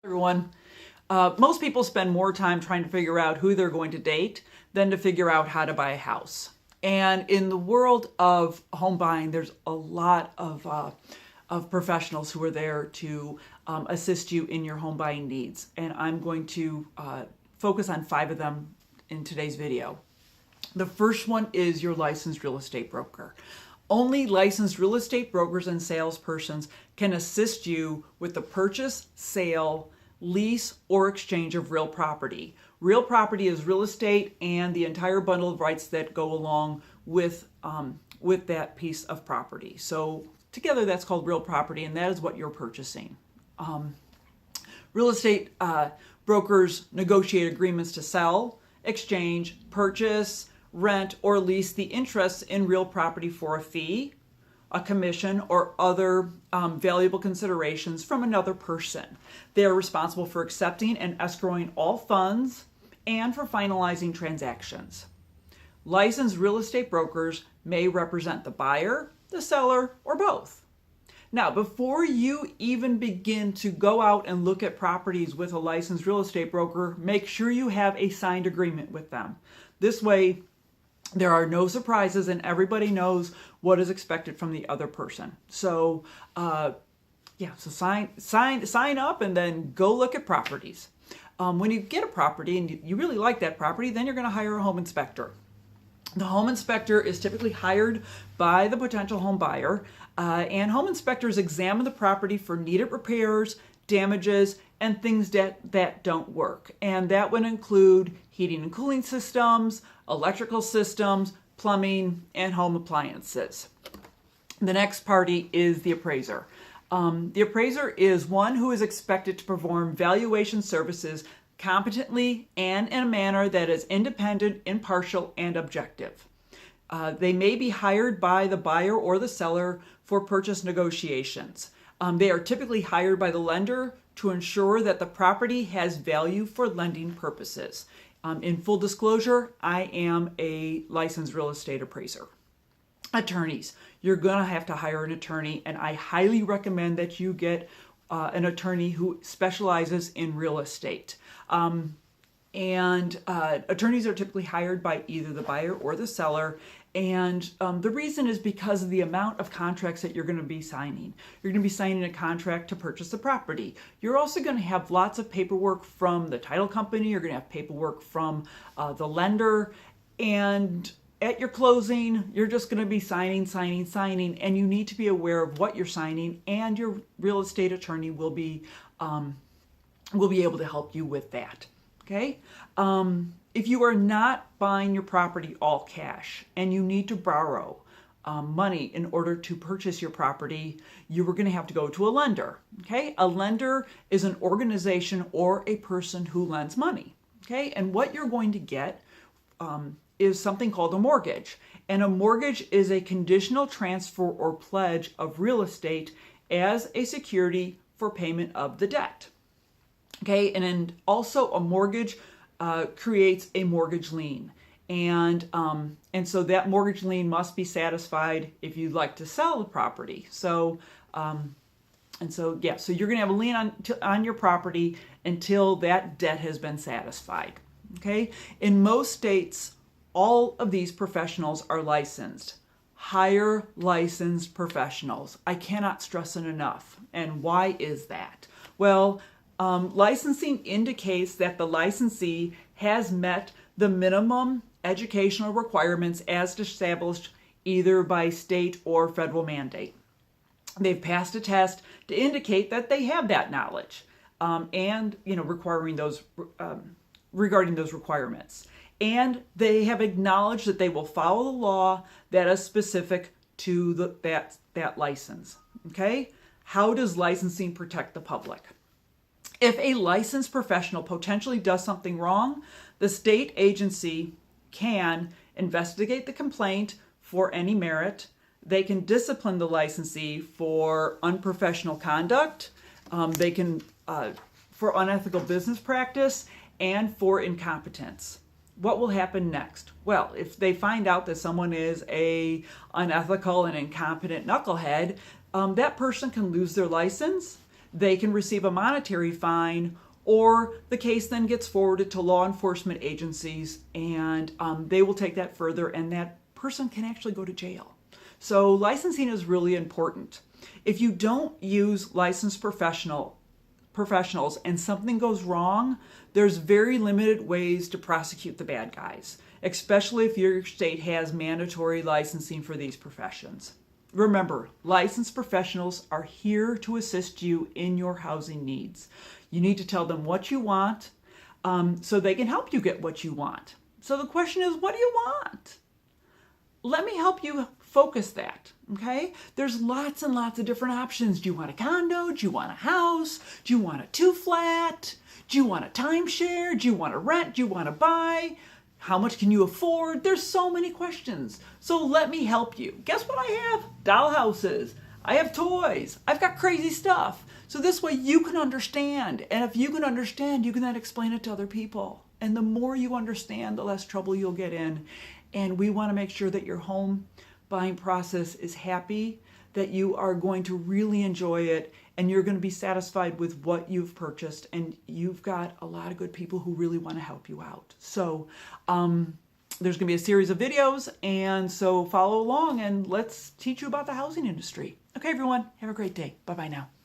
Everyone. Most people spend more time trying to figure out who they're going to date than to figure out how to buy a house. And in the world of home buying, there's a lot of professionals who are there to assist you in your home buying needs. And I'm going to focus on 5 of them in today's video. The first one is your licensed real estate broker. Only licensed real estate brokers and salespersons can assist you with the purchase, sale, lease, or exchange of real property. Real property is real estate and the entire bundle of rights that go along with that piece of property. So together that's called real property, and that is what you're purchasing. Real estate brokers negotiate agreements to sell, exchange, purchase, rent, or lease the interests in real property for a fee, a commission, or other valuable considerations from another person. They are responsible for accepting and escrowing all funds and for finalizing transactions. Licensed real estate brokers may represent the buyer, the seller, or both. Now, before you even begin to go out and look at properties with a licensed real estate broker, make sure you have a signed agreement with them. This way, there are no surprises and everybody knows what is expected from the other person. So, sign up and then go look at properties. When you get a property and you really like that property, then you're going to hire a home inspector. The home inspector is typically hired by the potential home buyer, and home inspectors examine the property for needed repairs, damages, and things that don't work. And that would include heating and cooling systems, electrical systems, plumbing, and home appliances. The next party is the appraiser. The appraiser is one who is expected to perform valuation services competently and in a manner that is independent, impartial, and objective. They may be hired by the buyer or the seller for purchase negotiations. They are typically hired by the lender to ensure that the property has value for lending purposes. In full disclosure, I am a licensed real estate appraiser. Attorneys. You're going to have to hire an attorney, and I highly recommend that you get an attorney who specializes in real estate. Attorneys are typically hired by either the buyer or the seller. And the reason is because of the amount of contracts that you're going to be signing. You're going to be signing a contract to purchase the property. You're also going to have lots of paperwork from the title company. You're going to have paperwork from the lender. And at your closing, you're just going to be signing. And you need to be aware of what you're signing. And your real estate attorney will be able to help you with that. Okay? If you are not buying your property all cash and you need to borrow money in order to purchase your property, you are going to have to go to a lender. Okay? A lender is an organization or a person who lends money. Okay? And what you're going to get is something called a mortgage. And a mortgage is a conditional transfer or pledge of real estate as a security for payment of the debt. Okay? And then also a mortgage creates a mortgage lien. And so that mortgage lien must be satisfied if you'd like to sell the property. So you're going to have a lien on your property until that debt has been satisfied. Okay? In most states, all of these professionals are licensed. Hire licensed professionals. I cannot stress it enough. And why is that? Well, licensing indicates that the licensee has met the minimum educational requirements as established either by state or federal mandate. They've passed a test to indicate that they have that knowledge regarding those requirements. And they have acknowledged that they will follow the law that is specific to that license. Okay? How does licensing protect the public? If a licensed professional potentially does something wrong, the state agency can investigate the complaint for any merit. They can discipline the licensee for unprofessional conduct. They can for unethical business practice and for incompetence. What will happen next? Well, if they find out that someone is a unethical and incompetent knucklehead, that person can lose their license. they can receive a monetary fine, or the case then gets forwarded to law enforcement agencies, and they will take that further, and that person can actually go to jail. So licensing is really important. If you don't use licensed professionals and something goes wrong, there's very limited ways to prosecute the bad guys, especially if your state has mandatory licensing for these professions. Remember, licensed professionals are here to assist you in your housing needs. You need to tell them what you want so they can help you get what you want. So the question is, what do you want? Let me help you focus that, okay? There's lots and lots of different options. Do you want a condo? Do you want a house? Do you want a 2-flat? Do you want a timeshare? Do you want to rent? Do you want to buy? How much can you afford? There's so many questions. So let me help you. Guess what I have? Doll houses. I have toys. I've got crazy stuff. So this way you can understand. And if you can understand, you can then explain it to other people. And the more you understand, the less trouble you'll get in. And we want to make sure that your home buying process is happy, that you are going to really enjoy it, and you're going to be satisfied with what you've purchased. And you've got a lot of good people who really want to help you out. So there's going to be a series of videos, and so follow along and let's teach you about the housing industry. Okay, everyone, have a great day. Bye-bye now.